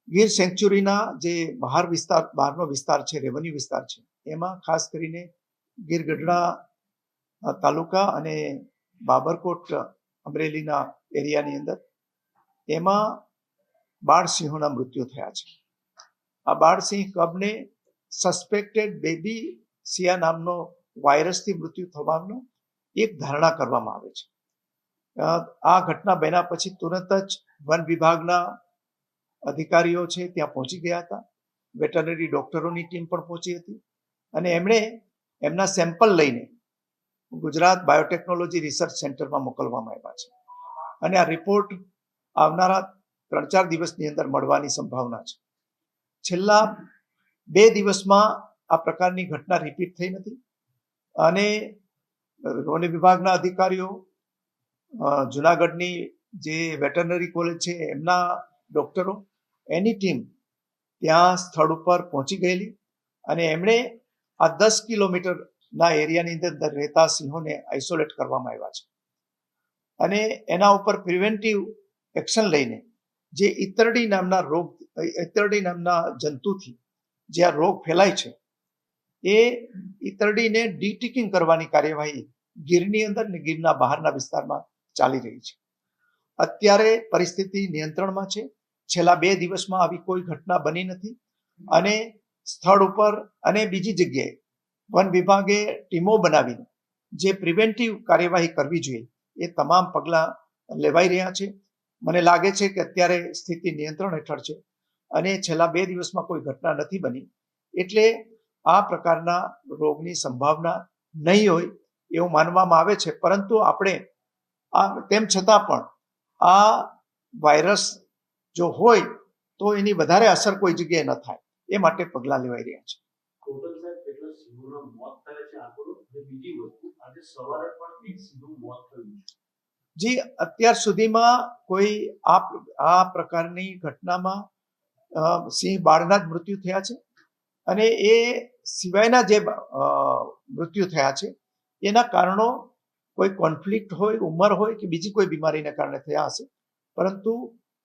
ગીર સેન્ચ્યુરીના જે બહારનો વિસ્તાર છે, રેવન્યુ વિસ્તાર છે, એમાં ખાસ કરીને ગીર ગઢડા તાલુકા અને બાબરકોટ અમરેલીના એરિયાની અંદર એમાં બાળસિંહોના મૃત્યુ થયા છે. આ બાળસિંહ કબને સસ્પેક્ટેડ બેબી સિયા નામનો વાયરસથી મૃત્યુ થવાનો એક ધારણા કરવામાં આવે છે. આ ઘટના બન્યા પછી તુરંત જ વન વિભાગના અધિકારીઓ છે ત્યાં પહોંચી ગયા હતા. વેટરનરી ડોક્ટરોની ટીમ પણ પહોંચી હતી અને એમણે એમના સેમ્પલ લઈને ગુજરાત બાયોટેકનોલોજી રિસર્ચ સેન્ટરમાં મોકલવામાં આવ્યા છે અને આ રિપોર્ટ આવનારા 3-4 દિવસની અંદર મળવાની સંભાવના છે. છેલ્લા 2 દિવસમાં આ પ્રકારની ઘટના રિપીટ થઈ નથી અને વન વિભાગના અધિકારીઓ, જુનાગઢની જે વેટરનરી કોલેજ છે એમના ડોક્ટરો, એની ટીમ ત્યાં સ્થળ ઉપર પહોંચી ગયેલી અને એમણે આ 10 કિલોમીટરના એરિયાની અંદર રહેતા સિંહોને આઇસોલેટ કરવામાં આવ્યા છે અને એના ઉપર પ્રિવેન્ટિવ એક્શન લઈને જે ઈતરડી નામના જંતુથી જે આ રોગ ફેલાય છે એ ઈતરડીને ડીટિકિંગ કરવાની કાર્યવાહી ગીરની અંદર ને ગીરના બહારના વિસ્તારમાં ચાલી રહી છે. અત્યારે પરિસ્થિતિ નિયંત્રણમાં છે. છેલ્લા 2 દિવસમાં આવી કોઈ ઘટના બની નથી અને સ્થળ ઉપર અને બીજી જગ્યાએ વન વિભાગે ટીમો બનાવીને જે પ્રિવેન્ટિવ કાર્યવાહી કરવી જોઈએ એ તમામ પગલાં લેવાઈ રહ્યા છે. મને લાગે છે કે અત્યારે સ્થિતિ નિયંત્રણ હેઠળ છે અને છેલ્લા 2 દિવસમાં કોઈ ઘટના નથી બની, એટલે આ પ્રકારના રોગની સંભાવના નહીં હોય એવું માનવામાં આવે છે. પરંતુ આપણે તેમ છતાં પણ આ વાયરસ જો હોય તો એની વધારે અસર કોઈ જગ્યાએ ન થાય એ માટે પગલાં લેવાઈ રહ્યા છે. જી, અત્યાર સુધીમાં કોઈ આ પ્રકારની ઘટનામાં સિંહ બાળના જ મૃત્યુ થયા છે અને એ સિવાયના જે મૃત્યુ થયા છે એના કારણો કોઈ કોન્ફ્લિક્ટ હોય, ઉંમર હોય કે બીજી કોઈ બીમારીને કારણે થયા હશે. પરંતુ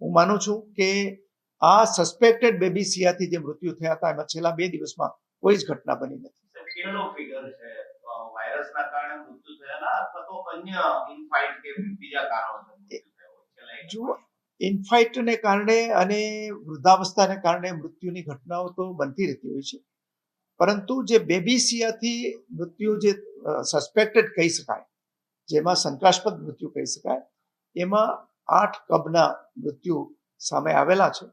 હું માનું છું કે આ સસ્પેક્ટેડ બેબી સિયાથી જે મૃત્યુ થયા હતા એમાં છેલ્લા 2 દિવસમાં કોઈ જ ઘટના બની નથી. વાયરસના કારણે મૃત્યુ થયેલા અથવા તો અન્ય ઇનફાઇટ કે બીજા કારણોસર? જો ઇનફાઇટને કારણે અને વૃદ્ધાવસ્થાને કારણે મૃત્યુની ઘટનાઓ તો બનતી રહેતી હોય છે, પરંતુ જે બેબીસિયાથી મૃત્યુ જે સસ્પેક્ટેડ કહી શકાય, જેમાં શંકાસ્પદ મૃત્યુ કહી શકાય, એમાં 8 કબના મૃત્યુ સામે આવેલા છે.